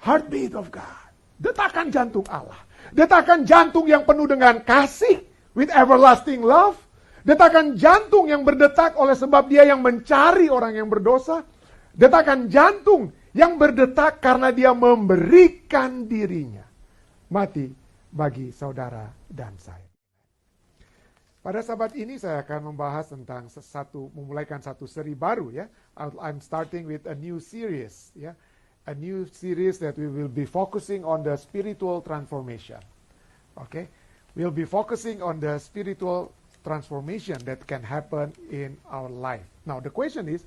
Heartbeat of God. Detakan jantung Allah. Detakan jantung yang penuh dengan kasih. With everlasting love. Detakan jantung yang berdetak oleh sebab dia yang mencari orang yang berdosa. Detakan jantung yang berdetak karena dia memberikan dirinya. Mati bagi saudara dan saya. Pada sahabat ini saya akan membahas tentang memulaikan satu seri baru ya. I'm starting with a new series ya. A new series that we will be focusing on the spiritual transformation. Okay? We'll be focusing on the spiritual transformation that can happen in our life. Now the question is,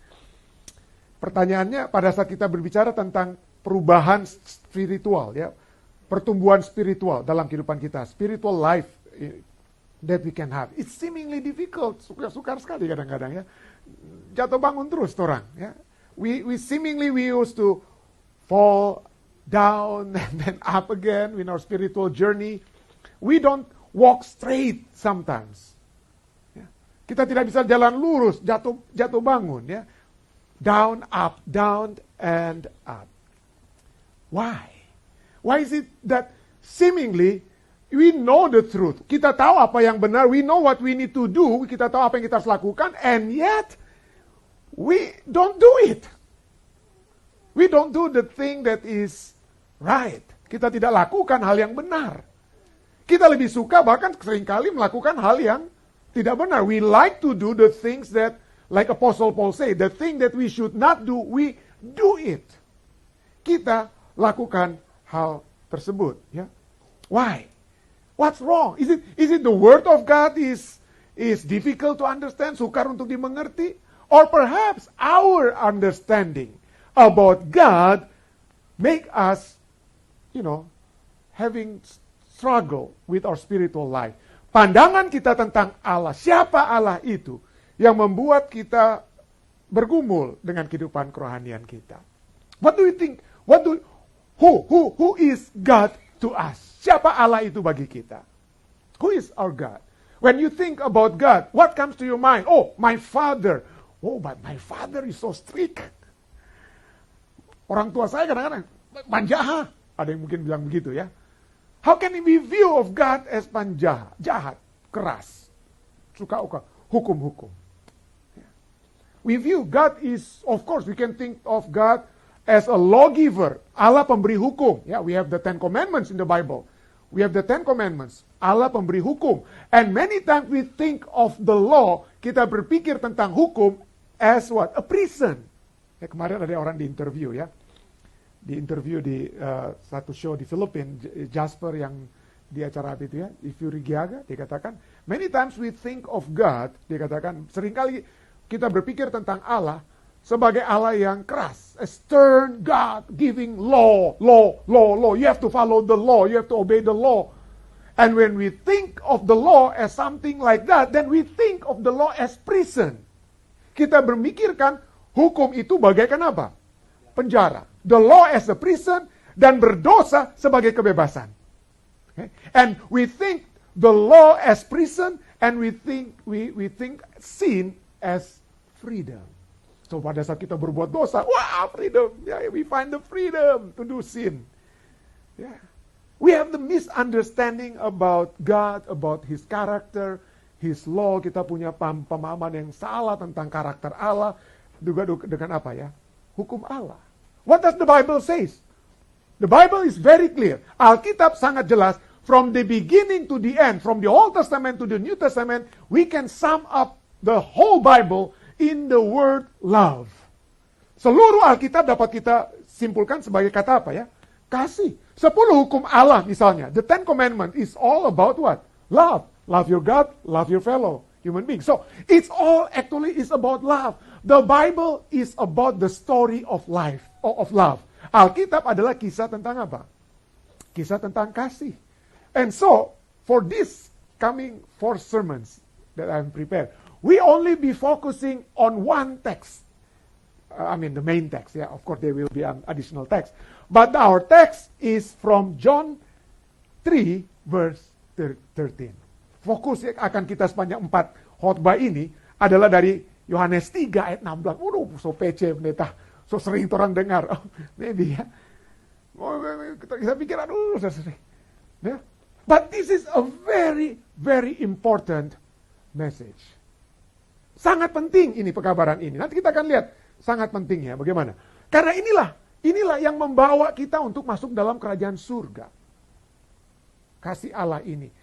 pertanyaannya pada saat kita berbicara tentang perubahan spiritual ya, pertumbuhan spiritual dalam kehidupan kita, spiritual life that we can have. It's seemingly difficult, sukar sekali kadang-kadang ya. Jatuh bangun terus orang ya. We used to fall down and then up again in our spiritual journey. We don't walk straight sometimes. Ya. Kita tidak bisa jalan lurus, jatuh bangun ya. Down, and up. Why? Why is it that seemingly we know the truth? Kita tahu apa yang benar, we know what we need to do, kita tahu apa yang kita harus lakukan, and yet we don't do it. We don't do the thing that is right. Kita tidak lakukan hal yang benar. Kita lebih suka bahkan seringkali melakukan hal yang tidak benar. We like to do the things that, like Apostle Paul say, the thing that we should not do, we do it. Kita lakukan hal tersebut. Ya. Why? What's wrong? Is it the word of God is difficult to understand, sukar untuk dimengerti? Or perhaps our understanding about God make us, having struggle with our spiritual life. Pandangan kita tentang Allah, siapa Allah itu yang membuat kita bergumul dengan kehidupan kerohanian kita. What do you think? Who is God to us? Siapa Allah itu bagi kita? Who is our God? When you think about God, what comes to your mind? Oh, my father. Oh, but my father is so strict. Orang tua saya kadang-kadang panjaha. Ada yang mungkin bilang begitu ya. How can we view of God as panjaha? Jahat, keras, suka hukum-hukum. We view God is, of course, we can think of God as a lawgiver. Allah pemberi hukum. Yeah, we have the 10 Commandments in the Bible. We have the 10 Commandments. Allah pemberi hukum. And many times we think of the law, kita berpikir tentang hukum as what? A prison. Ya, kemarin ada orang di-interview ya. Di-interview di satu show di Filipina, Jasper yang di acara apa itu ya, di Fury Giaga, dia katakan, many times we think of God, dia katakan, seringkali kita berpikir tentang Allah sebagai Allah yang keras. A stern God giving law. You have to follow the law. You have to obey the law. And when we think of the law as something like that, then we think of the law as prison. Kita berpikirkan hukum itu bagaikan apa? Penjara. The law as a prison dan berdosa sebagai kebebasan. Okay? And we think the law as prison and we think sin as freedom. So pada saat kita berbuat dosa, wow, freedom. Yeah, we find the freedom to do sin. Yeah. We have the misunderstanding about God, about His character, His law. Kita punya pemahaman yang salah tentang karakter Allah. Juga dengan apa ya? Hukum Allah. What does the Bible says? The Bible is very clear. Alkitab sangat jelas. From the beginning to the end, from the Old Testament to the New Testament, we can sum up the whole Bible in the word love. Seluruh Alkitab dapat kita simpulkan sebagai kata apa ya? Kasih. 10 hukum Allah misalnya. The 10 Commandments is all about what? Love. Love your God, love your fellow human being. So, it's all actually is about love. The Bible is about the story of life, of love. Alkitab adalah kisah tentang apa? Kisah tentang kasih. And so, for this coming 4 sermons that I've prepared, we only be focusing on one text. The main text. Yeah, of course there will be an additional text. But our text is from John 3 verse 13. Fokus akan kita sepanjang 4 khotbah ini adalah dari Yohanes 3 ayat 16. Waduh, so pece pendeta. So sering orang dengar. Maybe ya. kita pikir, aduh, sering. Ya. But this is a very, very important message. Sangat penting ini pekabaran ini. Nanti kita akan lihat sangat pentingnya bagaimana. Karena inilah yang membawa kita untuk masuk dalam kerajaan surga. Kasih Allah ini.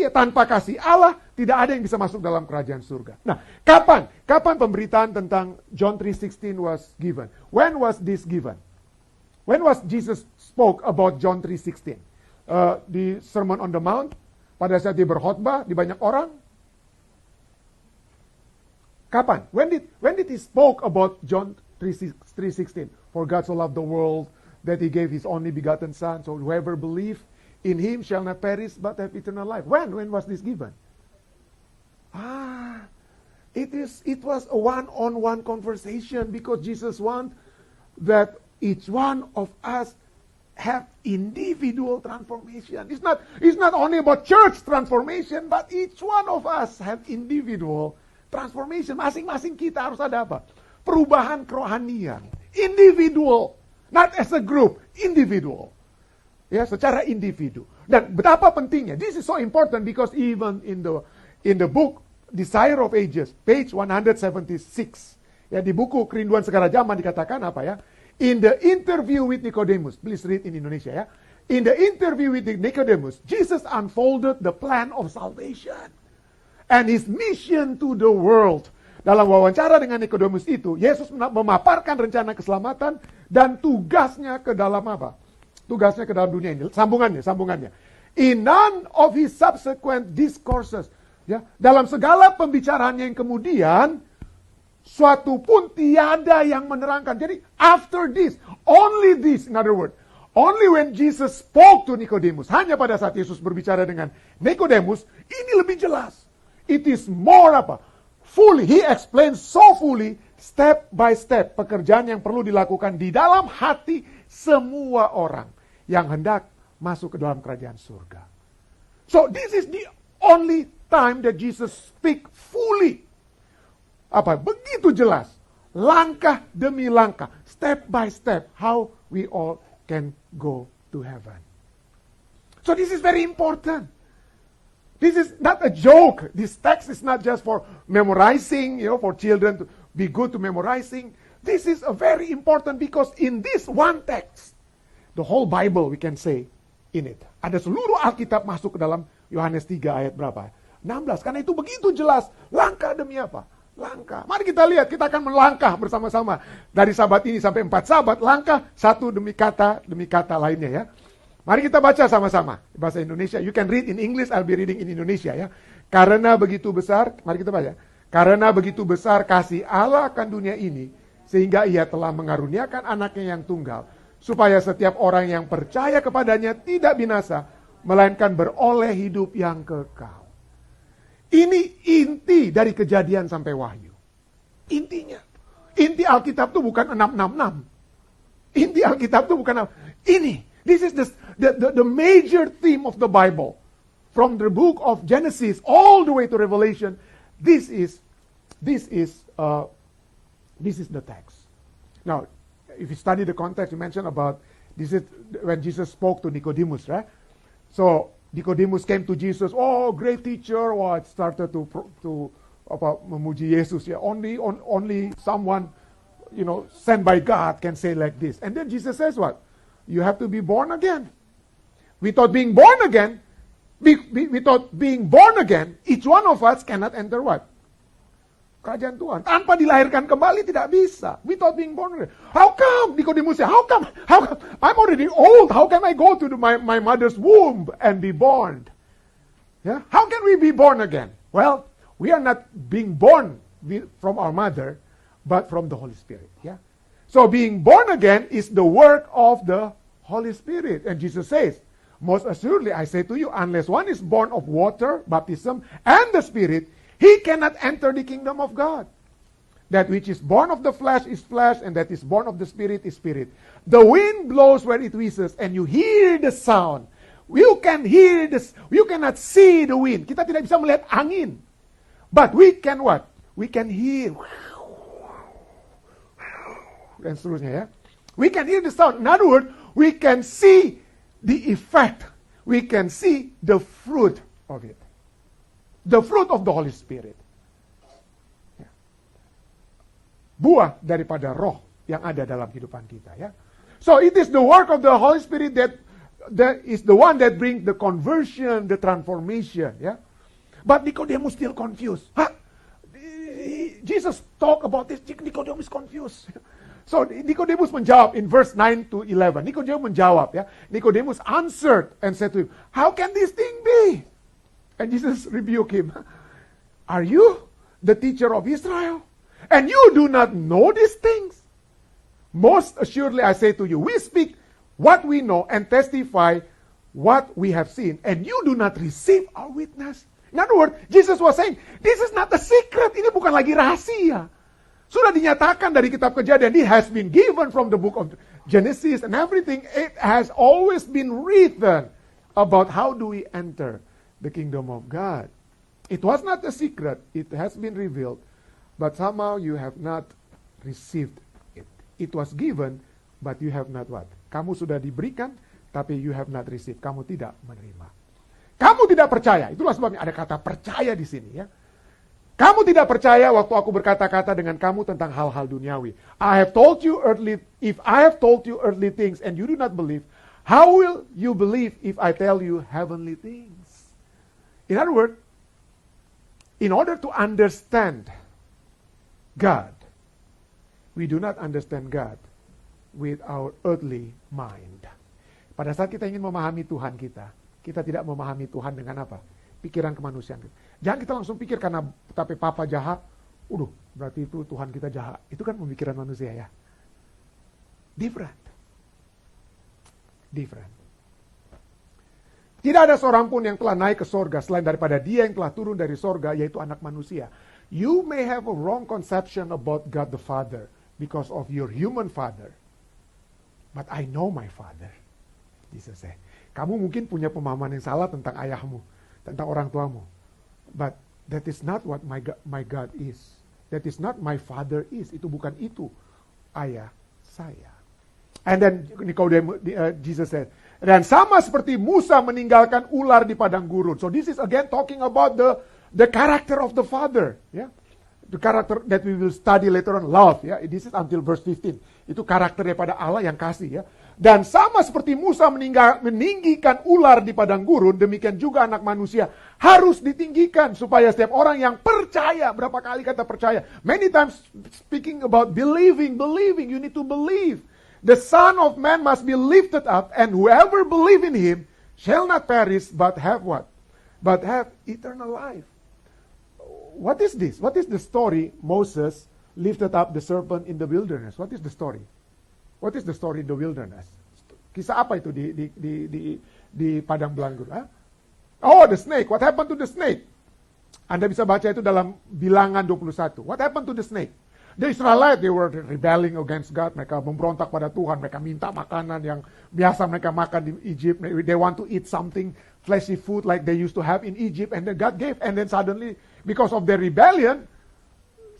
Tanpa kasih Allah, tidak ada yang bisa masuk dalam kerajaan surga. Nah, kapan pemberitaan tentang John 3:16 was given? When was this given? When was Jesus spoke about John 3:16? Di Sermon on the Mount, pada saat dia berkhotbah di banyak orang. Kapan? When did he spoke about John 3:16? For God so loved the world that he gave his only begotten son, so whoever believe in him shall not perish but have eternal life. When was this given? It was a one-on-one conversation because Jesus want that each one of us have individual transformation. It's not only about church transformation, but each one of us have individual transformation. Masing-masing kita harus ada apa? Perubahan kerohanian. Individual. Not as a group. Individual. Ya, secara individu. Dan betapa pentingnya. This is so important because even in the book Desire of Ages, page 176. Ya, di buku Kerinduan Segala Zaman dikatakan apa ya? In the interview with Nicodemus, please read in Indonesia ya. In the interview with Nicodemus, Jesus unfolded the plan of salvation and his mission to the world. Dalam wawancara dengan Nicodemus itu, Yesus memaparkan rencana keselamatan dan tugasnya ke dalam apa? Tugasnya ke dalam dunia ini. Sambungannya. In none of his subsequent discourses, ya, dalam segala pembicaraannya yang kemudian, suatu pun tiada yang menerangkan. Jadi, after this, only this, in other words, only when Jesus spoke to Nicodemus, hanya pada saat Yesus berbicara dengan Nicodemus, ini lebih jelas. It is more apa? Fully, he explains so fully, step by step, pekerjaan yang perlu dilakukan di dalam hati semua orang yang hendak masuk ke dalam kerajaan surga. So, this is the only time that Jesus speak fully. Begitu jelas. Langkah demi langkah. Step by step. How we all can go to heaven. So this is very important. This is not a joke. This text is not just for memorizing, for children to be good to memorizing. This is a very important because in this one text, the whole Bible we can say in it. Ada seluruh Alkitab masuk ke dalam Yohanes 3 ayat berapa? 16. Karena itu begitu jelas. Langkah demi apa? Langkah. Mari kita lihat, kita akan melangkah bersama-sama. Dari sahabat ini sampai 4 sahabat, langkah satu demi kata lainnya ya. Mari kita baca sama-sama. Bahasa Indonesia, you can read in English, I'll be reading in Indonesia ya. Karena begitu besar, mari kita baca. Karena begitu besar kasih Allah akan dunia ini, sehingga ia telah mengaruniakan anaknya yang tunggal, supaya setiap orang yang percaya kepadanya tidak binasa, melainkan beroleh hidup yang kekal. Ini inti dari Kejadian sampai Wahyu. Intinya. Inti Alkitab itu bukan 666. Inti Alkitab itu bukan ini. This is the major theme of the Bible. From the book of Genesis all the way to Revelation. This is the text. Now, if you study the context, you mentioned about this is when Jesus spoke to Nicodemus, right? So Nicodemus came to Jesus. Oh, great teacher! It started to memuji Yesus. Yeah, only someone, sent by God can say like this. And then Jesus says what? You have to be born again. Without being born again, each one of us cannot enter what? Kerajaan Tuhan. Tanpa dilahirkan kembali tidak bisa. Without being born again. How come? Nicodemus say, how come? I'm already old. How can I go to my mother's womb and be born? Yeah? How can we be born again? Well, we are not being born from our mother, but from the Holy Spirit. Yeah? So being born again is the work of the Holy Spirit. And Jesus says, most assuredly I say to you, unless one is born of water, baptism, and the Spirit, he cannot enter the kingdom of God. That which is born of the flesh is flesh, and that is born of the Spirit is spirit. The wind blows where it wishes, and you hear the sound. You can hear this. You cannot see the wind. Kita tidak bisa melihat angin. But we can what? We can hear. Dan seterusnya ya. We can hear the sound. In other words, we can see the effect, we can see the fruit of it. The fruit of the Holy Spirit. Ya. Buah daripada roh yang ada dalam kehidupan kita, ya. So it is the work of the Holy Spirit that is the one that brings the conversion, the transformation, ya. But Nicodemus still confused. Jesus talk about this, Nicodemus confused. So Nicodemus menjawab in verse 9 to 11. Nicodemus menjawab, ya. Nicodemus answered and said to him, "How can this thing be?" And Jesus rebuked him. "Are you the teacher of Israel? And you do not know these things? Most assuredly I say to you, we speak what we know and testify what we have seen, and you do not receive our witness." In other words, Jesus was saying, this is not a secret. Ini bukan lagi rahasia. Sudah dinyatakan dari kitab Kejadian. It has been given from the book of Genesis and everything. It has always been written about how do we enter the kingdom of God. It was not a secret. It has been revealed. But somehow you have not received it. It was given, but you have not what? Kamu sudah diberikan, tapi you have not received. Kamu tidak menerima. Kamu tidak percaya. Itulah sebabnya ada kata percaya di sini, ya. Kamu tidak percaya waktu aku berkata-kata dengan kamu tentang hal-hal duniawi. If I have told you earthly things and you do not believe, how will you believe if I tell you heavenly things? In other words, in order to understand God, we do not understand God with our earthly mind. Pada saat kita ingin memahami Tuhan kita tidak memahami Tuhan dengan apa? Pikiran kemanusiaan. Jangan kita langsung pikir karena tapi papa jahat, berarti itu Tuhan kita jahat. Itu kan pemikiran manusia, ya. Different. Tidak ada seorang pun yang telah naik ke sorga selain daripada Dia yang telah turun dari sorga, yaitu anak manusia. You may have a wrong conception about God the Father because of your human father. But I know my Father. Jesus said. Kamu mungkin punya pemahaman yang salah tentang ayahmu, tentang orang tuamu. But that is not what my God is. That is not my Father is. Itu bukan itu ayah saya. And then Jesus said, dan sama seperti Musa meninggalkan ular di padang gurun. So this is again talking about the character of the Father. Yeah? The character that we will study later on, love. Yeah? This is until verse 15. Itu karakter daripada Allah yang kasih, ya. Dan sama seperti Musa meninggikan ular di padang gurun, demikian juga anak manusia harus ditinggikan supaya setiap orang yang percaya, berapa kali kata percaya? Many times speaking about believing, you need to believe. The Son of Man must be lifted up, and whoever believe in Him shall not perish, but have what? But have eternal life. What is this? What is the story Moses lifted up the serpent in the wilderness? What is the story? What is the story in the wilderness? Kisah apa itu di padang belanggur? Huh? Oh, the snake. What happened to the snake? Anda bisa baca itu dalam Bilangan 21. What happened to the snake? The Israelites, they were rebelling against God. Mereka memberontak pada Tuhan. Mereka minta makanan yang biasa mereka makan di Egypt. They want to eat something fleshy food like they used to have in Egypt. And then God gave. And then suddenly, because of their rebellion,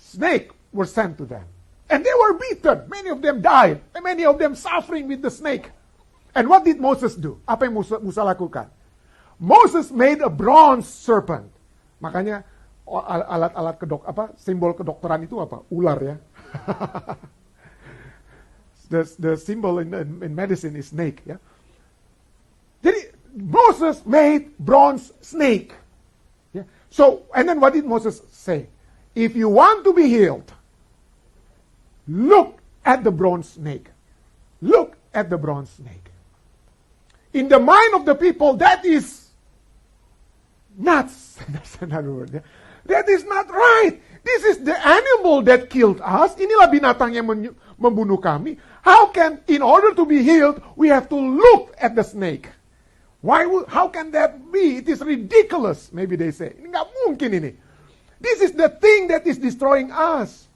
snake were sent to them. And they were beaten. Many of them died. And many of them suffering with the snake. And what did Moses do? Apa yang Musa lakukan? Moses made a bronze serpent. Makanya alat-alat simbol kedokteran itu apa? Ular, ya. the symbol in medicine is snake, ya. Jadi Moses made bronze snake. Yeah. So, and then what did Moses say? If you want to be healed, look at the bronze snake. Look at the bronze snake. In the mind of the people, that is nuts. That's another word. Yeah? That is not right. This is the animal that killed us. Inilah binatang yang membunuh kami. In order to be healed, we have to look at the snake. How can that be? It is ridiculous, maybe they say. Ini nggak mungkin ini. This is the thing that is destroying us.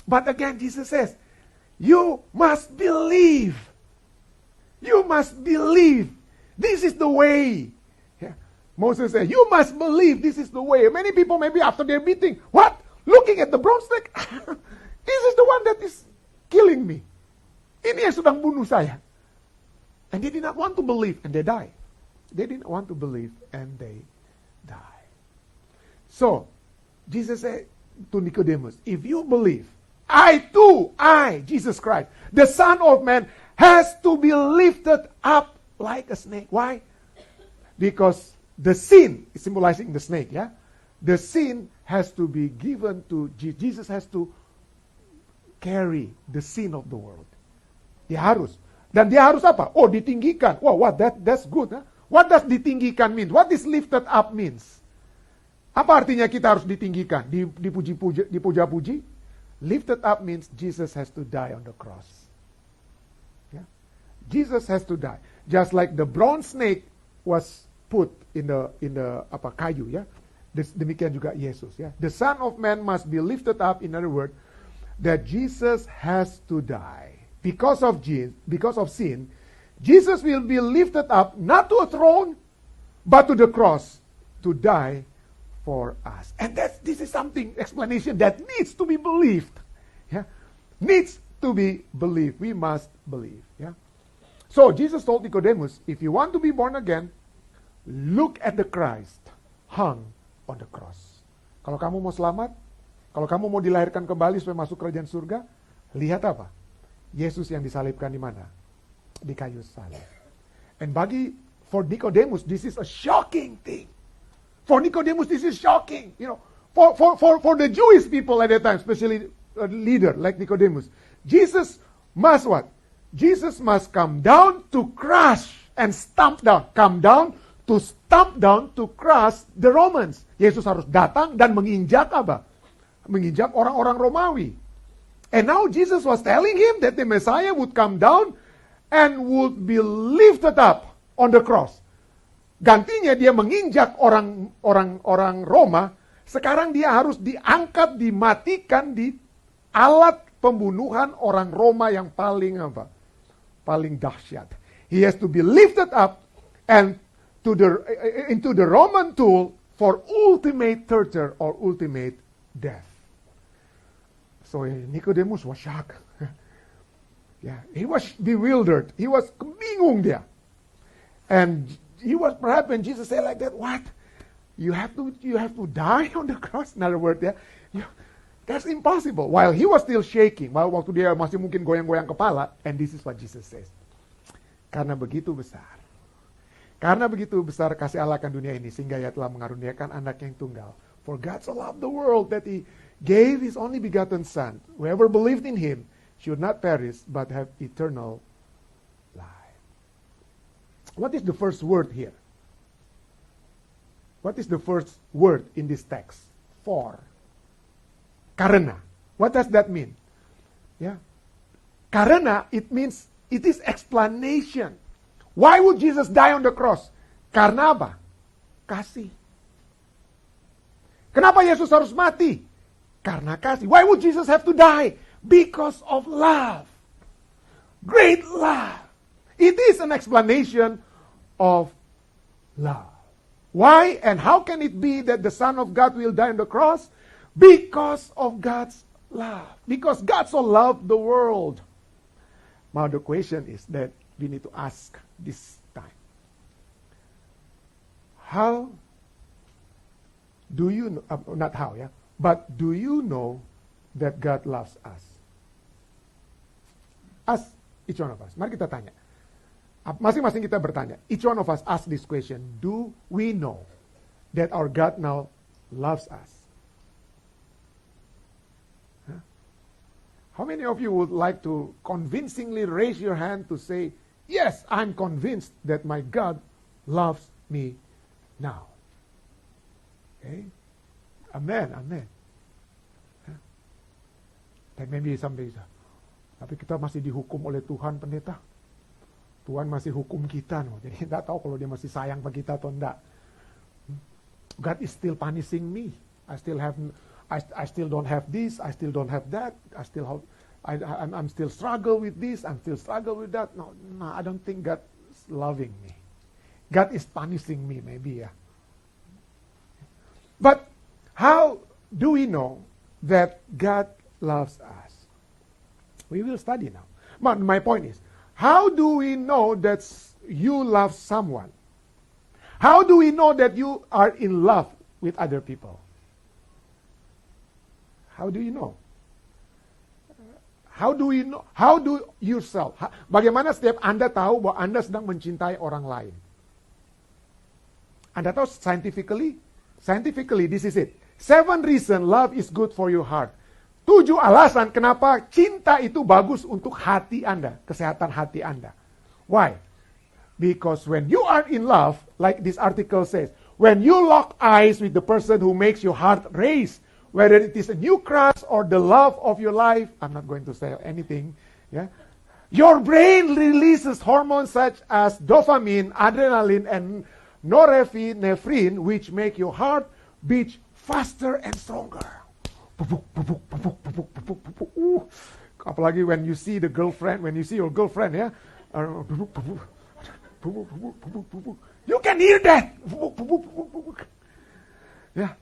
But again, Jesus says, you must believe. You must believe. This is the way. Yeah. Moses said, you must believe this is the way. Many people maybe after their meeting, what? Looking at the bronze snake? This is the one that is killing me. Ini yang sedang bunuh saya. And they did not want to believe, and they die. They didn't want to believe, and they die. So, Jesus said to Nicodemus, if you believe, I, Jesus Christ, the Son of Man, has to be lifted up like a snake. Why? Because the sin is symbolizing the snake, yeah? The sin has to be given to Jesus. Jesus has to carry the sin of the world. Dia harus. Dan dia harus apa? Oh, ditinggikan. Wow, that's good. Huh? What does ditinggikan mean? What is lifted up means? Apa artinya kita harus ditinggikan? Dipuja-puji? Lifted up means Jesus has to die on the cross. Yeah? Jesus has to die. Just like the bronze snake was put in the kayu, ya. Demikian juga Yesus, ya. The Son of Man must be lifted up, in other words, that Jesus has to die. Because of sin, Jesus will be lifted up not to a throne, but to the cross to die for us. And this is something, explanation that needs to be believed. Yeah? Needs to be believed. We must believe. Yeah? So Jesus told Nicodemus, if you want to be born again, look at the Christ hung on the cross. Kalau kamu mau selamat, kalau kamu mau dilahirkan kembali supaya masuk kerajaan surga, lihat apa? Yesus yang disalibkan di mana? Di kayu salib. And for Nicodemus, this is a shocking thing. For Nicodemus, this is shocking. You know, for the Jewish people at that time, especially a leader like Nicodemus, Jesus must what? Jesus must come down to crush and stamp down. Come down to stamp down, to crush the Romans. Yesus harus datang dan menginjak apa? Menginjak orang-orang Romawi. And now Jesus was telling him that the Messiah would come down and would be lifted up on the cross. Gantinya dia menginjak orang Roma, sekarang dia harus diangkat, dimatikan di alat pembunuhan orang Roma yang paling apa? Paling dahsyat. He has to be lifted up and into the Roman tool for ultimate torture or ultimate death. So Nicodemus was shocked. Yeah, he was bewildered. He was bingung dia. And he was perhaps when Jesus said like that, what? You have to die on the cross? In other words, yeah, that's impossible. While he was still shaking, waktu dia masih mungkin goyang-goyang kepala, and this is what Jesus says. Karena begitu besar kasih Allah akan dunia ini, sehingga ia telah mengaruniakan anak yang tunggal. For God so loved the world that he gave his only begotten Son. Whoever believed in him should not perish, but have eternal life. What is the first word here? What is the first word in this text? For. Karena. What does that mean? Yeah. Karena, it means, it is explanation. Why would Jesus die on the cross? Karena apa? Kasih. Kenapa Yesus harus mati? Karena kasih. Why would Jesus have to die? Because of love. Great love. It is an explanation of love. Why and how can it be that the Son of God will die on the cross? Because of God's love. Because God so loved the world. Now the question is that we need to ask this time. How do you know, not how, yeah, but do you know that God loves us? Ask each one of us. Mari kita tanya. Masing-masing kita bertanya. Each one of us ask this question. Do we know that our God now loves us? Huh? How many of you would like to convincingly raise your hand to say, yes, I'm convinced that my God loves me now? Okay? Amen, amen. Huh? Then maybe somebody says, tapi kita masih dihukum oleh Tuhan, pendeta. Tuhan masih hukum kita, no. Jadi tidak tahu kalau dia masih sayang pada kita atau enggak. God is still punishing me. I still don't have this. I still don't have that. I'm still struggle with this. I'm still struggle with that. No, I don't think God is loving me. God is punishing me, maybe, yeah. But how do we know that God loves us? We will study now. But my point is, How do we know that you love someone? How do we know that you are in love with other people? How do you know? How do you know? How do yourself? Bagaimana setiap Anda tahu bahwa Anda sedang mencintai orang lain? Anda tahu scientifically? Scientifically, this is it. 7 reasons love is good for your heart. 7 alasan kenapa cinta itu bagus untuk hati Anda, kesehatan hati Anda. Why? Because when you are in love, like this article says, when you lock eyes with the person who makes your heart race, whether it is a new crush or the love of your life, I'm not going to say anything, yeah. Your brain releases hormones such as dopamine, adrenaline, and norepinephrine, which make your heart beat faster and stronger. Apalagi when you see the girlfriend, when you see your girlfriend, ya, you can hear that. Yeah.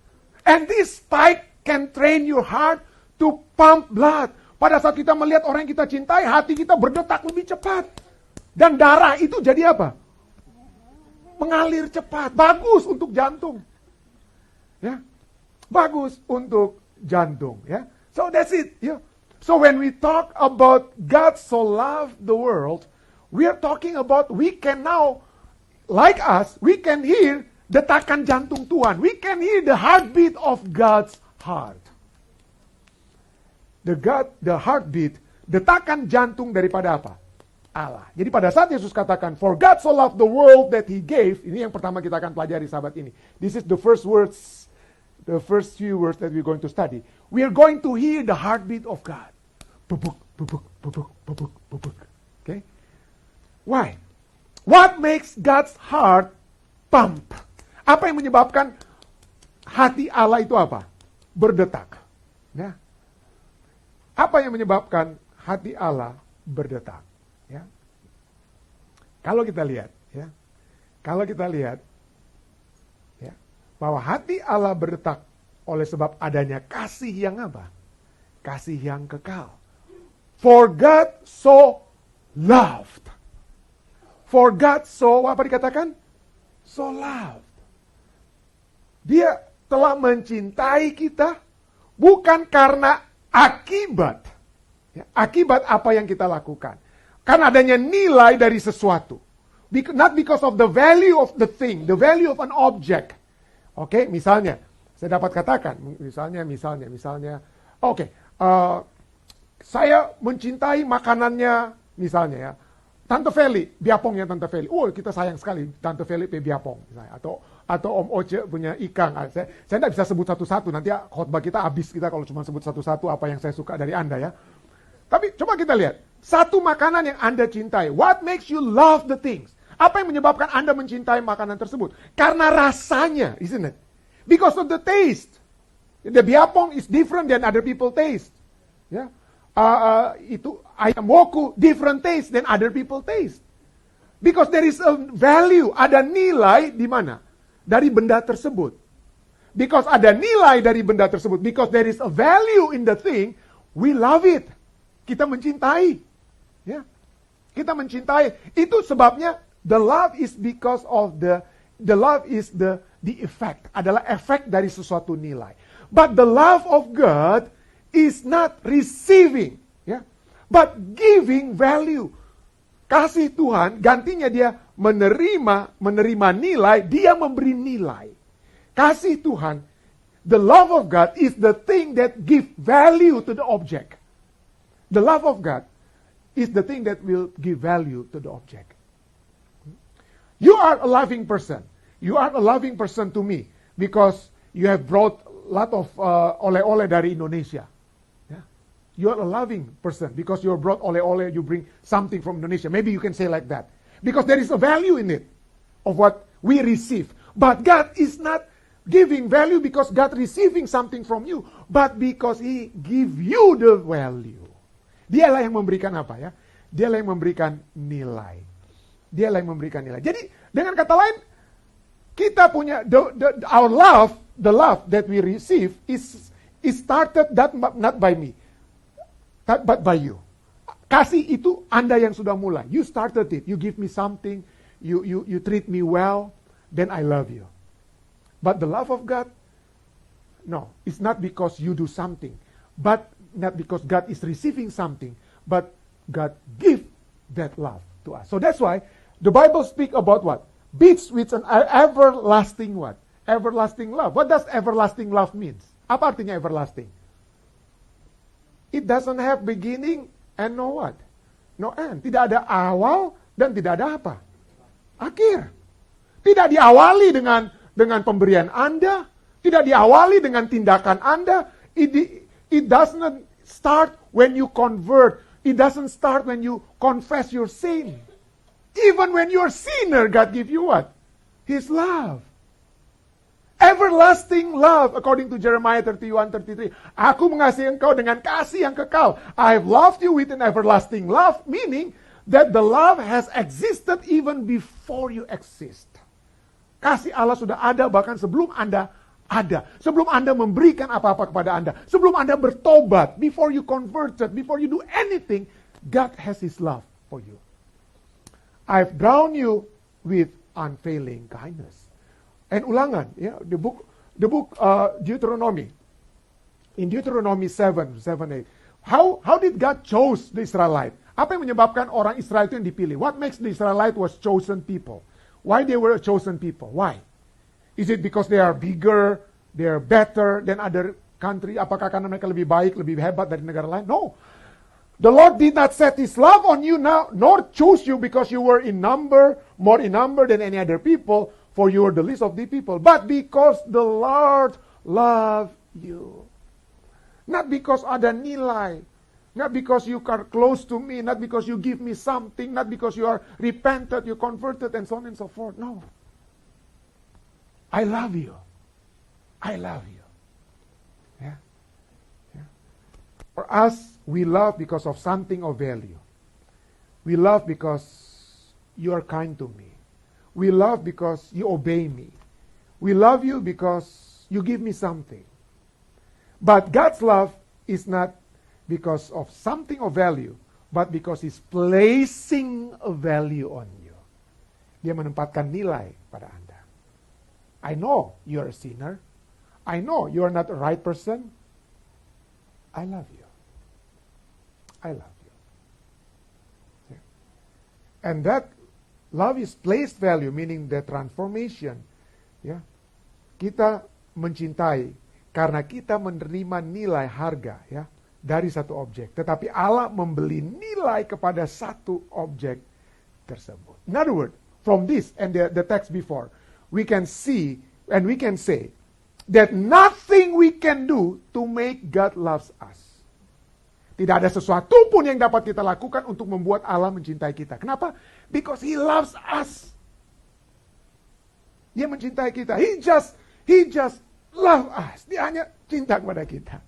And this spike can train your heart to pump blood. Pada saat kita melihat orang yang kita cintai, hati kita berdetak lebih cepat. Dan darah itu jadi apa? Mengalir cepat. Bagus untuk jantung. Ya. Bagus untuk jantung. Ya. So that's it. Yeah. So when we talk about God so loved the world, we are talking about we can now, like us, we can hear detakan jantung Tuhan. We can hear the heartbeat of God's heart. The heartbeat, detakan jantung daripada apa? Allah. Jadi pada saat Yesus katakan, for God so loved the world that He gave, ini yang pertama kita akan pelajari sahabat ini. This is the first words, the first few words that we're going to study. We are going to hear the heartbeat of God. Bubuk, bubuk, bubuk, bubuk, bubuk. Okay? Why? What makes God's heart pump? Apa yang menyebabkan hati Allah itu apa? Berdetak. Ya. Apa yang menyebabkan hati Allah berdetak? Ya. Kalau kita lihat, ya, ya, bahwa hati Allah berdetak oleh sebab adanya kasih yang apa? Kasih yang kekal. For God so loved. For God so, apa dikatakan? So loved. Dia telah mencintai kita bukan karena akibat. Ya, akibat apa yang kita lakukan. Karena adanya nilai dari sesuatu. Not because of the value of the thing, the value of an object. Oke, misalnya, saya dapat katakan, misalnya, oke, saya mencintai makanannya, misalnya ya, Tante Feli, biapongnya Tante Feli. Oh, kita sayang sekali Tante Feli pe biapong, misalnya. Atau Om Oce punya ikan. Saya tidak bisa sebut satu-satu, nanti khotbah kita habis kita kalau cuma sebut satu-satu apa yang saya suka dari Anda ya. Tapi coba kita lihat, satu makanan yang Anda cintai. What makes you love the things? Apa yang menyebabkan Anda mencintai makanan tersebut? Karena rasanya, isn't it? Because of the taste. The biapong is different than other people taste. Ya. Itu ayam woku different taste than other people taste. Because there is a value, ada nilai di mana? Dari benda tersebut. Because ada nilai dari benda tersebut. Because there is a value in the thing, we love it. Kita mencintai. Ya. Kita mencintai. Itu sebabnya the love is because of the love is the effect. Adalah efek dari sesuatu nilai. But the love of God is not receiving, ya, but giving value. Kasih Tuhan gantinya dia menerima nilai, dia memberi nilai. Kasih Tuhan, the love of God is the thing that give value to the object. The love of God is the thing that will give value to the object. You are a loving person. You are a loving person to me because you have brought a lot of oleh-oleh dari Indonesia. You are a loving person because you brought oleh-oleh, you bring something from Indonesia. Maybe you can say like that. Because there is a value in it of what we receive. But God is not giving value because God receiving something from you. But because He give you the value. Dialah yang memberikan apa ya? Dialah yang memberikan nilai. Dialah yang memberikan nilai. Jadi dengan kata lain, kita punya our love, the love that we receive is started not by me. But by you. Kasih itu Anda yang sudah mulai. You started it. You give me something. You treat me well. Then I love you. But the love of God, no, it's not because you do something. But not because God is receiving something. But God give that love to us. So that's why the Bible speak about what? Beats with an everlasting what? Everlasting love. What does everlasting love means? Apa artinya everlasting? It doesn't have beginning and no what? No end. Tidak ada awal dan tidak ada apa? Akhir. Tidak diawali dengan pemberian Anda, tidak diawali dengan tindakan Anda. It doesn't start when you convert. It doesn't start when you confess your sin. Even when you're a sinner, God give you what? His love. Everlasting love, according to Jeremiah 31:33. Aku mengasihi engkau dengan kasih yang kekal. I have loved you with an everlasting love, meaning that the love has existed even before you exist. Kasih Allah sudah ada bahkan sebelum Anda ada. Sebelum Anda memberikan apa-apa kepada Anda. Sebelum Anda bertobat. Before you converted. Before you do anything. God has His love for you. I've drawn you with unfailing kindness. And ulangan. Yeah, the book Deuteronomy. In Deuteronomy 7:8. How did God chose the Israelite? Apa yang menyebabkan orang Israel itu yang dipilih? What makes the Israelite was chosen people? Why they were a chosen people? Why? Is it because they are bigger, they are better than other country? Apakah karena mereka lebih baik, lebih hebat dari negara lain? No. The Lord did not set His love on you now, nor choose you because you were in number, more in number than any other people, for you were the least of the people, but because the Lord loved you. Not because ada nilai, not because you are close to me, not because you give me something, not because you are repented, you converted, and so on and so forth. No. I love you. I love you. Yeah? Yeah. For us, we love because of something of value. We love because you are kind to me. We love because you obey me. We love you because you give me something. But God's love is not because of something of value, but because He's placing a value on you. Dia menempatkan nilai pada Anda. I know you're a sinner. I know you're not the right person. I love you. I love you. Yeah. And that love is placed value, meaning the transformation. Ya. Kita mencintai karena kita menerima nilai harga ya dari satu objek. Tetapi Allah membeli nilai kepada satu objek tersebut. In other words, from this and the text before, we can see and we can say that nothing we can do to make God loves us. Tidak ada sesuatu pun yang dapat kita lakukan untuk membuat Allah mencintai kita. Kenapa? Because He loves us. Dia mencintai kita. He just love us. Dia hanya cinta kepada kita.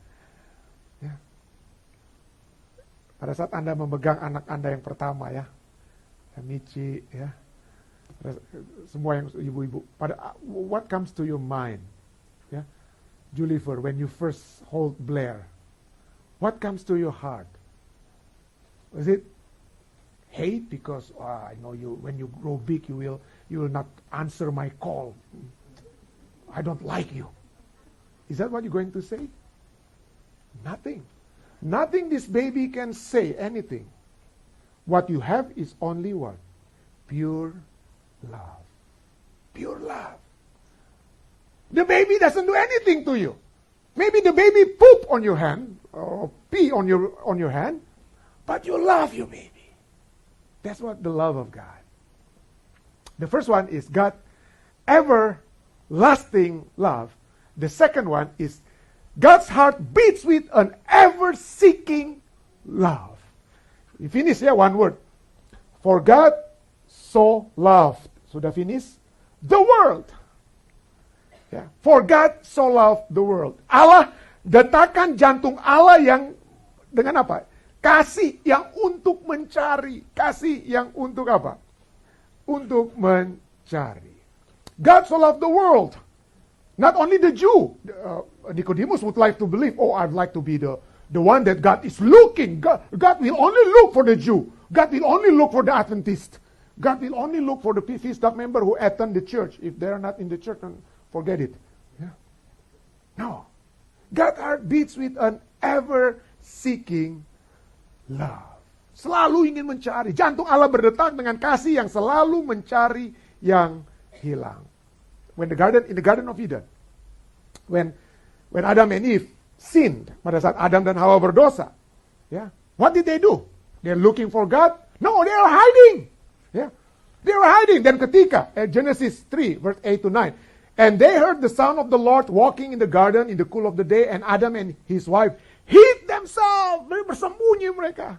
Ya. Pada saat Anda memegang anak Anda yang pertama ya, Michi ya, semua yang ibu-ibu, what comes to your mind? Ya, Julifer, when you first hold Blair, what comes to your heart? Was it hate because I know you? When you grow big, you will not answer my call. I don't like you. Is that what you're going to say? Nothing. Nothing this baby can say anything. What you have is only what? Pure love. Pure love. The baby doesn't do anything to you. Maybe the baby poop on your hand or pee on your hand, but you love your baby. That's what the love of God. The first one is God everlasting love. The second one is God's heart beats with an ever-seeking love. We finish ya, one word. For God so loved. Sudah finish? The world. Ya. For God so loved the world. Allah, detakan jantung Allah yang dengan apa? Kasih yang untuk mencari. Kasih yang untuk apa? Untuk mencari. God so loved the world. Not only the Jew. Nicodemus would like to believe, oh, I'd like to be the The one that God is looking. God will only look for the Jew. God will only look for the Adventist. God will only look for the feast dag member who attend the church. If they're not in the church, then forget it. Yeah. No. God's heart beats with an ever-seeking love. Selalu ingin mencari. Jantung Allah berdetak dengan kasih yang selalu mencari yang hilang. In the Garden of Eden, when Adam and Eve sinned, pada saat Adam dan Hawa berdosa, yeah, what did they do? They're looking for God? No, they are hiding. Yeah, they were hiding. Dan ketika Genesis 3 verse 8 to 9, and they heard the sound of the Lord walking in the garden in the cool of the day, and Adam and his wife hid themselves. Bersembunyi mereka.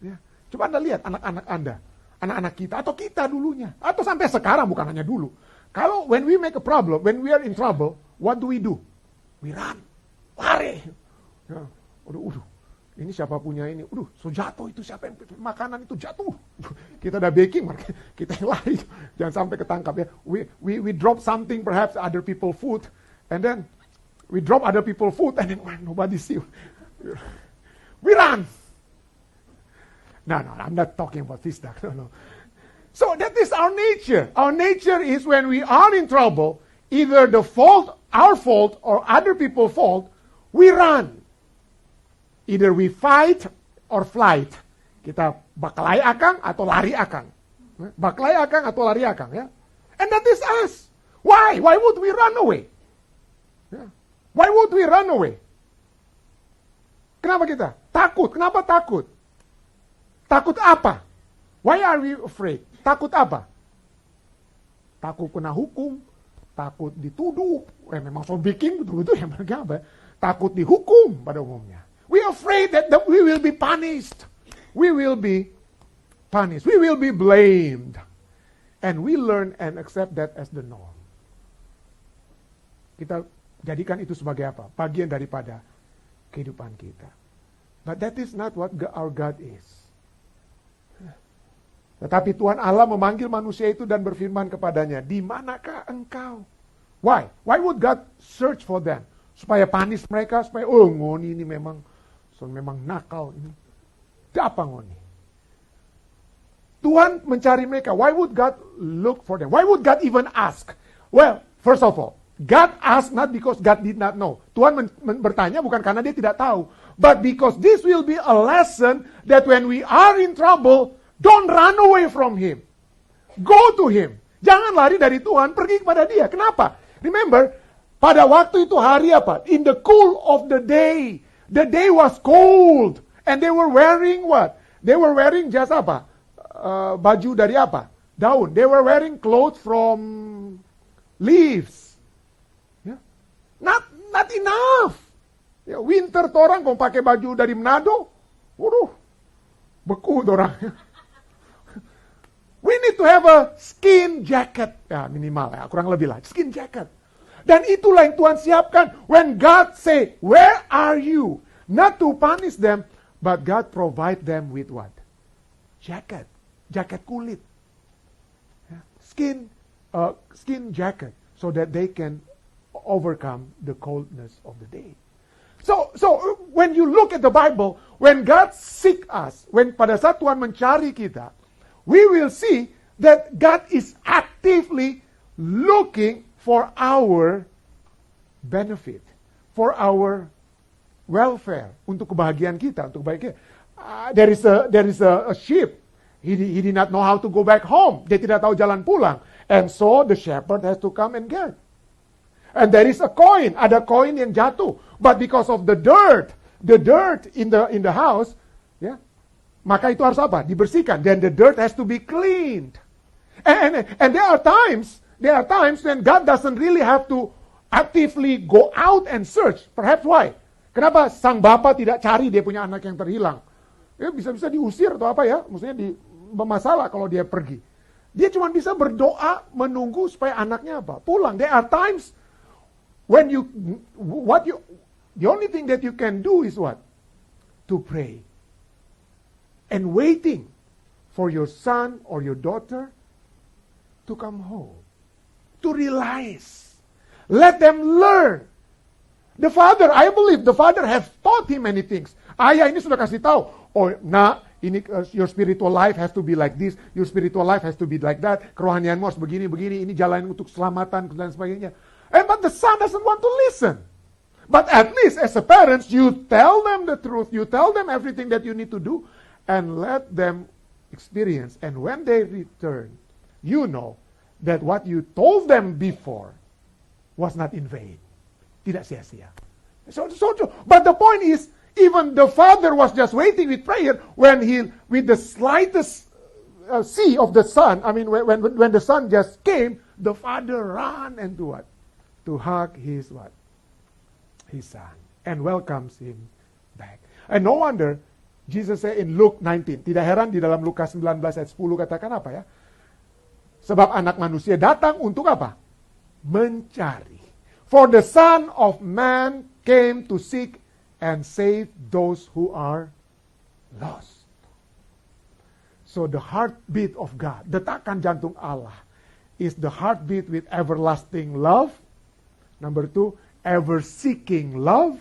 Yeah. Coba Anda lihat anak-anak Anda, anak-anak kita atau kita dulunya, atau sampai sekarang, bukan hanya dulu. Kalau when we make a problem, when we are in trouble, what do? We run. Lari. Ya, ini siapa punya ini? So jatuh itu, siapa yang makanan itu jatuh. Kita udah baking, kita yang lari. Jangan sampai ketangkap ya. We drop something, perhaps other people food, and then we drop other people food, and then nobody see. We run. No, I'm not talking about this. No. So that is our nature. Our nature is when we are in trouble, either our fault, or other people's fault, we run. Either we fight or flight. Kita baklai akang atau lari akang. Baklai akang atau lari akang, ya. And that is us. Why? Why would we run away? Yeah. Why would we run away? Kenapa kita? Takut. Kenapa takut? Takut apa? Why are we afraid? Takut apa? Takut kena hukum, takut dituduh. Memang so bikin betul-betul ya mereka apa? Takut dihukum pada umumnya. We are afraid that we will be punished. We will be punished. We will be blamed. And we learn and accept that as the norm. Kita jadikan itu sebagai apa? Bagian daripada kehidupan kita. But that is not what our God is. Tetapi Tuhan Allah memanggil manusia itu dan berfirman kepadanya, di manakah engkau? Why? Why would God search for them? Supaya punish mereka, supaya ngoni ini memang nakal ini. Apa ngoni? Tuhan mencari mereka. Why would God look for them? Why would God even ask? Well, first of all, God asked not because God did not know. Tuhan bertanya bukan karena dia tidak tahu, but because this will be a lesson that when we are in trouble, don't run away from Him. Go to Him. Jangan lari dari Tuhan, pergi kepada Dia. Kenapa? Remember, pada waktu itu hari apa? In the cool of the day. The day was cold. And they were wearing what? They were wearing just apa? Baju dari apa? Daun. They were wearing clothes from leaves. Yeah. Not enough. Ya, winter orang kau pakai baju dari Manado. Waduh. Beku orang. We need to have a skin jacket. Ya, minimal ya, kurang lebih lah. Skin jacket. Dan itulah yang Tuhan siapkan. When God say, where are you? Not to punish them, but God provide them with what? Jacket. Jaket kulit. Ya. Skin jacket. So that they can overcome the coldness of the day. So when you look at the Bible, when God seek us, when pada saat Tuhan mencari kita, we will see that God is actively looking for our benefit, for our welfare, untuk kebahagiaan kita, untuk kebahagiaan. There is a sheep. He did not know how to go back home. Dia tidak tahu jalan pulang, and so the shepherd has to come and get. And there is a coin. Ada koin yang jatuh, but because of the dirt in the house, ya. Maka itu harus apa? Dibersihkan. Then the dirt has to be cleaned. And there are times when God doesn't really have to actively go out and search. Perhaps why? Kenapa sang bapa tidak cari dia punya anak yang terhilang? Ya bisa-bisa diusir atau apa ya? Maksudnya bermasalah kalau dia pergi. Dia cuma bisa berdoa menunggu supaya anaknya apa? Pulang. There are times when the only thing that you can do is what? To pray. And waiting for your son or your daughter to come home. To realize. Let them learn The father, I believe the father have taught him many things. Ayah ini sudah kasih tahu, oh nak, ini your spiritual life has to be like this, your spiritual life has to be like that, kerohanianmu harus begini, ini jalan untuk keselamatan dan sebagainya. But the son doesn't want to listen. But at least as a parent, you tell them the truth, you tell them everything that you need to do, and let them experience. And when they return, you know that what you told them before was not in vain. Tidak sia-sia. But the point is, even the father was just waiting with prayer when he, with the slightest see of the son, I mean, when the son just came, the father ran and to what? To hug his what? His son. And welcomes him back. And no wonder, Jesus said in Luke 19, tidak heran di dalam Lukas 19 ayat 10 katakan apa ya? Sebab anak manusia datang untuk apa? Mencari. For the Son of Man came to seek and save those who are lost. So the heartbeat of God, detakan jantung Allah, is the heartbeat with everlasting love. Number 2, ever-seeking love.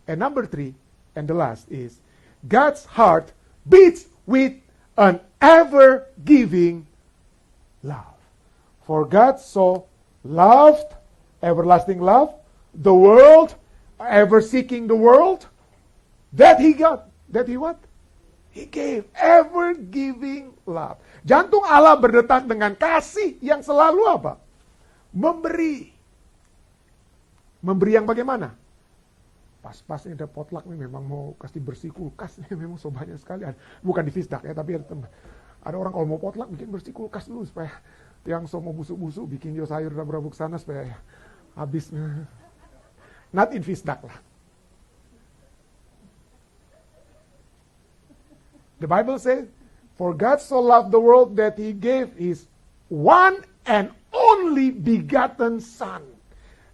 And number 3, and the last is, God's heart beats with an ever-giving love. For God so loved, everlasting love, the world, ever-seeking the world, that He got, that He what? He gave, ever-giving love. Jantung Allah berdetak dengan kasih yang selalu apa? Memberi. Memberi yang bagaimana? Pas-pas ini ada potluck nih, memang mau kasih bersih kulkas nih, memang so banyak sekali. Bukan di Fisdak ya, tapi ada orang kalau mau potluck bikin bersih kulkas dulu supaya yang so mau busuk-busuk bikin jo sayur rabuk sana supaya habis. Not in Fisdak lah. The Bible says, for God so loved the world that He gave His one and only begotten Son.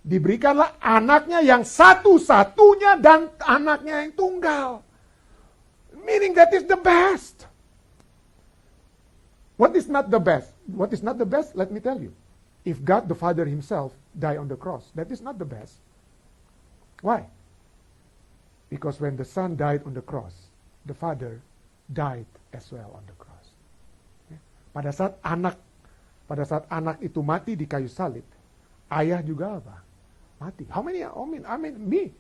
Diberikanlah anaknya yang satu-satunya dan anaknya yang tunggal. Meaning that is the best. What is not the best? What is not the best? Let me tell you. If God the Father Himself died on the cross, that is not the best. Why? Because when the Son died on the cross, the Father died as well on the cross. Pada saat anak itu mati di kayu salib, ayah juga apa? Mati. How many? I mean me,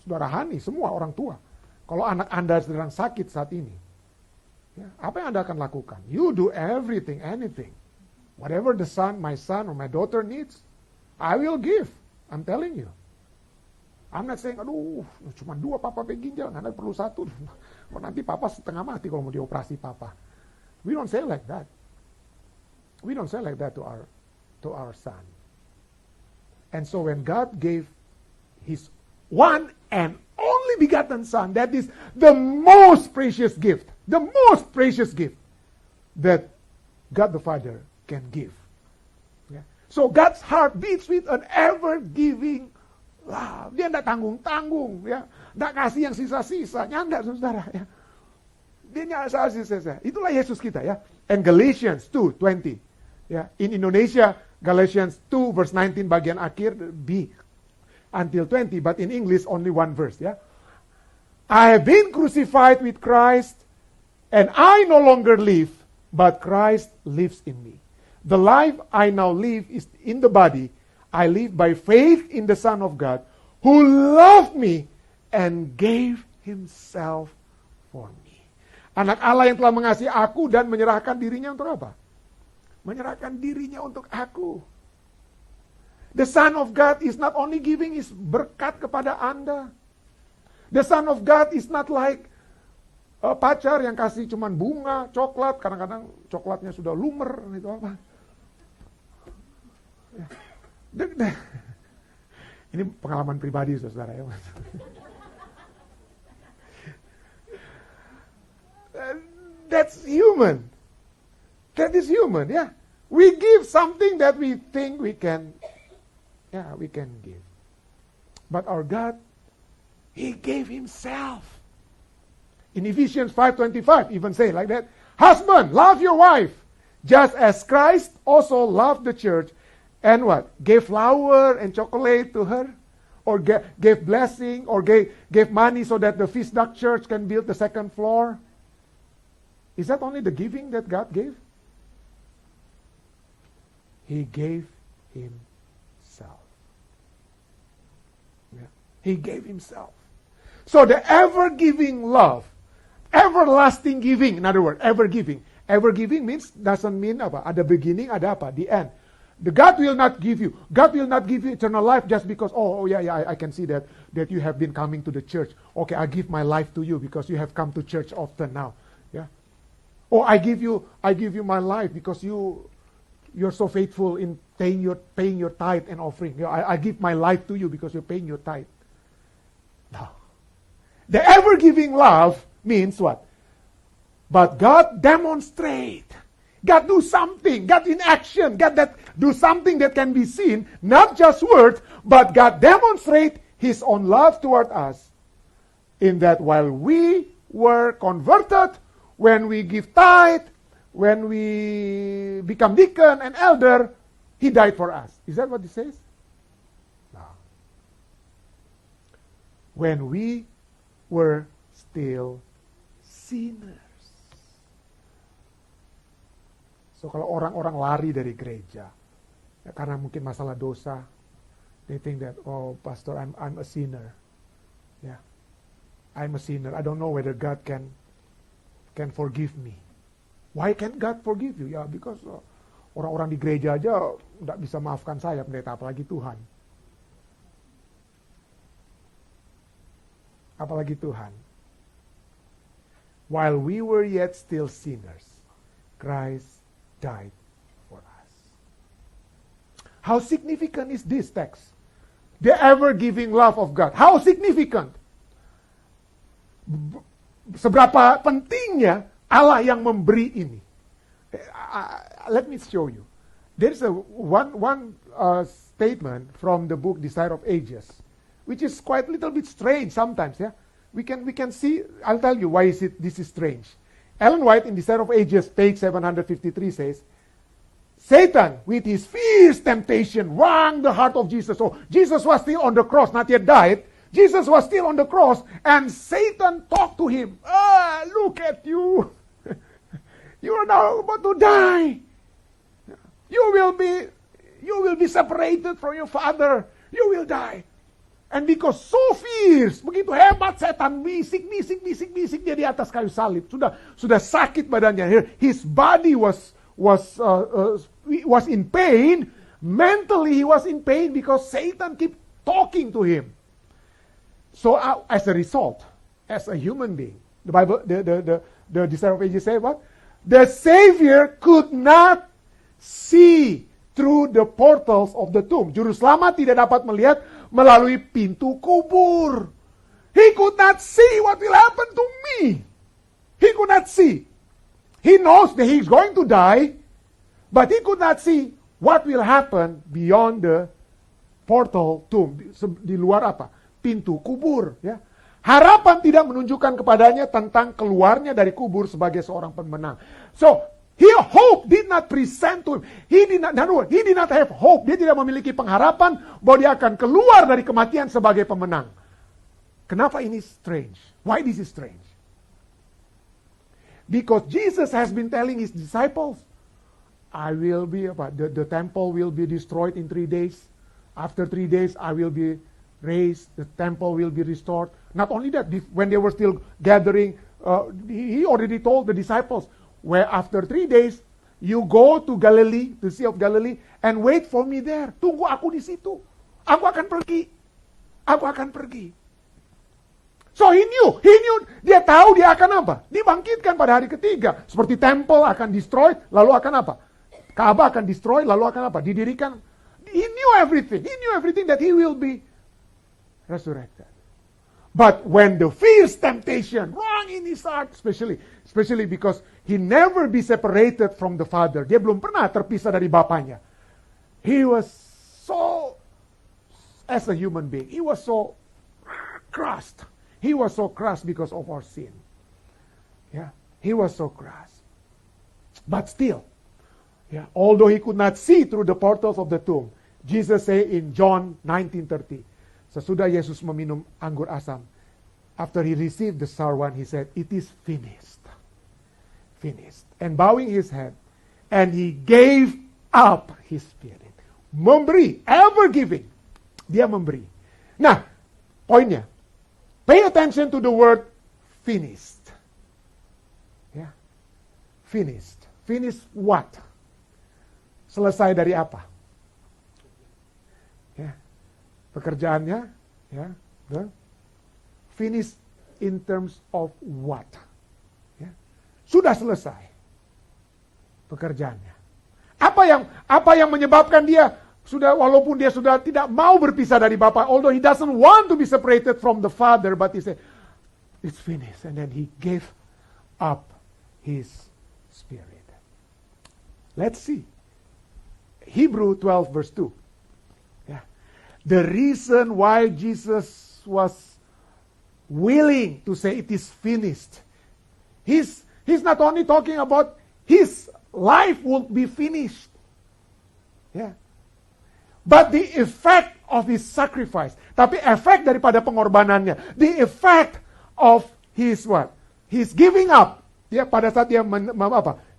saudara Hani, semua orang tua. Kalau anak Anda sedang sakit saat ini, ya, apa yang Anda akan lakukan? You do everything, anything. Whatever the son, my son or my daughter needs, I will give. I'm telling you. I'm not saying, aduh, cuma 2 papa pakai ginjal, Anda perlu 1. Nanti papa setengah mati kalau mau dioperasi papa. We don't say like that. We don't say like that to our son. And so when God gave His one and only begotten Son, that is the most precious gift that God the Father can give. Yeah. So God's heart beats with an ever-giving love. Dia tidak tanggung-tanggung, ya, tidak kasih yang sisa-sisa, nyanda saudara. Ya. Dia nyasa sisa-sisa. Itulah Yesus kita, ya. And Galatians 2:20. Ya, in Indonesia Galatians 2 verse 19 bagian akhir B until 20, but in English only one verse, ya. I have been crucified with Christ, and I no longer live, but Christ lives in me. The life I now live is in the body. I live by faith in the Son of God, who loved me and gave Himself for me. Anak Allah yang telah mengasihi aku dan menyerahkan dirinya untuk apa? Menyerahkan dirinya untuk aku. The Son of God is not only giving His berkat kepada Anda. The Son of God is not like pacar yang kasih cuman bunga, coklat, kadang-kadang coklatnya sudah lumer, itu apa. Ini pengalaman pribadi saudara ya. That's human. That is human, yeah. We give something that we think we can give. But our God, He gave Himself. In Ephesians 5:25, even say like that, husband, love your wife, just as Christ also loved the church, and what? Gave flour and chocolate to her. or gave blessing, or gave money so that the Feast Duck Church can build the second floor? Is that only the giving that God gave? He gave himself. Yeah. He gave himself. So the ever-giving love, everlasting giving, in other words, ever-giving. Ever-giving doesn't mean apa? Ada beginning, ada apa? The end. God will not give you eternal life just because, I can see that you have been coming to the church. Okay, I give my life to you because you have come to church often now. Yeah. Or I give you my life because you're so faithful in paying your tithe and offering. I give my life to you because you're paying your tithe. No. The ever-giving love means what? But God demonstrate. God do something. God in action. God that do something that can be seen. Not just words, but God demonstrate His own love toward us. In that while we were converted, when we give tithe, when we become deacon and elder, He died for us. Is that what it says? No. When we were still sinners. So kalau orang-orang lari dari gereja, ya, karena mungkin masalah dosa, they think that, oh pastor, I'm a sinner. Yeah, I'm a sinner. I don't know whether God can forgive me. Why can't God forgive you? Ya, because orang-orang di gereja aja nggak bisa maafkan saya, pendeta, apalagi Tuhan. Apalagi Tuhan. While we were yet still sinners, Christ died for us. How significant is this text? The ever-giving love of God. How significant? Seberapa pentingnya Allah yang memberi ini. Let me show you. There is one statement from the book Desire of Ages, which is quite a little bit strange sometimes. Yeah, we can see. I'll tell you why this is strange. Ellen White in Desire of Ages, page 753 says, Satan, with his fierce temptation, wrung the heart of Jesus. So Jesus was still on the cross, not yet died. Jesus was still on the cross, and Satan talked to him. Look at you. You are now about to die. You will be separated from your Father. You will die. And because so fierce, begitu hebat setan, bisik dia di atas kayu salib. Sudah sakit badannya. His body was in pain. Mentally he was in pain because Satan keep talking to him. So as a result, as a human being, the Bible, the Desire of Ages say what? The Savior could not see through the portals of the tomb. Juru selamat tidak dapat melihat melalui pintu kubur. He could not see what will happen to me. He could not see. He knows that he's going to die, but he could not see what will happen beyond the portal tomb. Di luar apa? Pintu kubur. Ya. Harapan tidak menunjukkan kepadanya tentang keluarnya dari kubur sebagai seorang pemenang. So, hope did not present to him. He did not have hope. Dia tidak memiliki pengharapan bahwa dia akan keluar dari kematian sebagai pemenang. Kenapa ini strange? Why this is strange? Because Jesus has been telling his disciples, the temple will be destroyed in 3 days. After 3 days, I will be raised. The temple will be restored. Not only that, when they were still gathering, he already told the disciples, where after 3 days, you go to Galilee, the Sea of Galilee, and wait for me there. Tunggu aku di situ. Aku akan pergi. Aku akan pergi. So he knew, dia tahu dia akan apa? Dibangkitkan pada hari ketiga. Seperti temple akan destroy, lalu akan apa? Ka'bah akan destroy, lalu akan apa? Didirikan. He knew everything. He knew everything that he will be resurrected. But when the fierce temptation wrong in his heart, especially because he never be separated from the Father. Dia belum pernah terpisah dari Bapanya. He was so, as a human being, he was so crushed. He was so crushed because of our sin. Yeah, he was so crushed. But still, yeah, although he could not see through the portals of the tomb, Jesus say in John 19:30, Sesudah Yesus meminum anggur asam, after he received the sour wine, he said, "It is finished." Finished. And bowing his head, and he gave up his spirit. Memberi, ever giving. Dia memberi. Nah, poinnya, pay attention to the word finished. Ya. Finished. Finished what? Selesai dari apa? Ya. Pekerjaannya, ya, finished in terms of what? Ya. Sudah selesai pekerjaannya. Apa yang menyebabkan dia sudah, walaupun dia sudah tidak mau berpisah dari Bapa, although he doesn't want to be separated from the Father, but he said, "It's finished." And then he gave up his spirit. Let's see. Hebrew 12 verse 2. Yeah. The reason why Jesus was willing to say it is finished. He's not only talking about his life will be finished. Yeah. But the effect of his sacrifice. Tapi efek daripada pengorbanannya. The effect of his what? His giving up. Ya, pada saat dia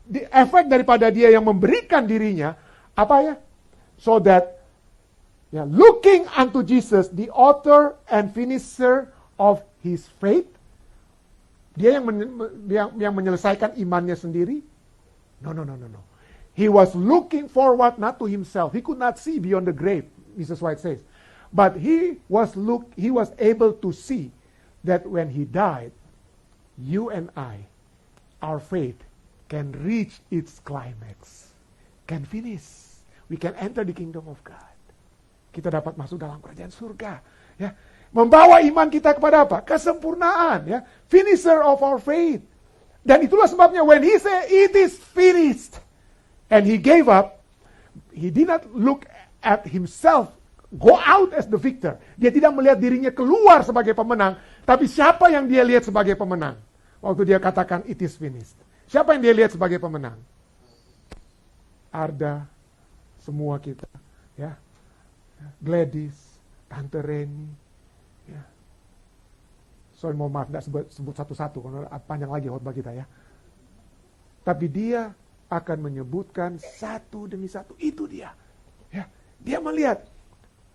the effect daripada dia yang memberikan dirinya. Apa ya? So that looking unto Jesus, the author and finisher of his faith. Dia yang menyelesaikan imannya sendiri. No. He was looking forward not to himself. He could not see beyond the grave, Mrs. White says. But he was able to see that when he died, you and I, our faith can reach its climax. Can finish. We can enter the kingdom of God. Kita dapat masuk dalam kerajaan surga. Ya. Membawa iman kita kepada apa? Kesempurnaan. Ya. Finisher of our faith. Dan itulah sebabnya when he said, "It is finished." And he gave up. He did not look at himself, go out as the victor. Dia tidak melihat dirinya keluar sebagai pemenang. Tapi siapa yang dia lihat sebagai pemenang? Waktu dia katakan, "It is finished." Siapa yang dia lihat sebagai pemenang? Arda, semua kita. Ya. Gladys, Tante Reni. Ya. Sorry, mohon maaf, tidak sebut satu-satu, karena panjang lagi khotbah kita ya. Tapi dia akan menyebutkan satu demi satu. Itu dia. Ya. Dia melihat.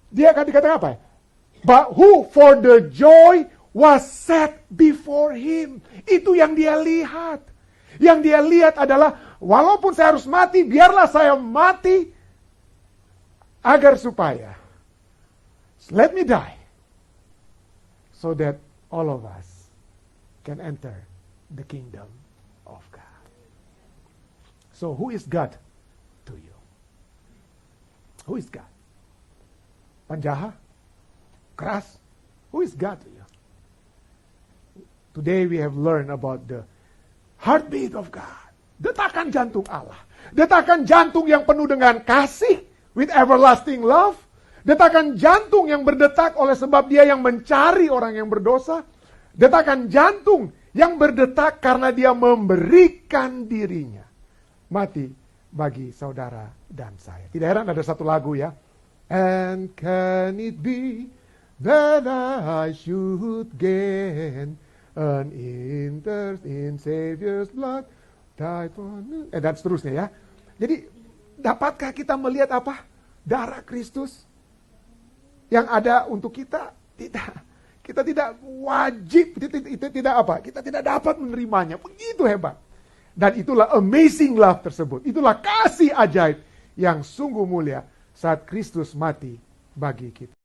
Dia akan dikatakan apa? But who for the joy was set before him. Itu yang dia lihat. Yang dia lihat adalah, walaupun saya harus mati, biarlah saya mati. Agar supaya, let me die. So that all of us can enter the kingdom of God. So who is God to you? Who is God? Penjahat? Keras? Who is God to you? Today we have learned about the heartbeat of God. Detakan jantung Allah. Detakan jantung yang penuh dengan kasih, with everlasting love. Detakan jantung yang berdetak oleh sebab dia yang mencari orang yang berdosa. Detakan jantung yang berdetak karena dia memberikan dirinya mati bagi saudara dan saya. Tidak heran ada satu lagu ya. And can it be that I should gain an interest in Savior's blood, die for me. Dan seterusnya ya. Jadi, dapatkah kita melihat apa? Darah Kristus yang ada untuk kita? Tidak. Kita tidak wajib, itu tidak apa? Kita tidak dapat menerimanya. Begitu hebat. Dan itulah amazing love tersebut. Itulah kasih ajaib yang sungguh mulia saat Kristus mati bagi kita.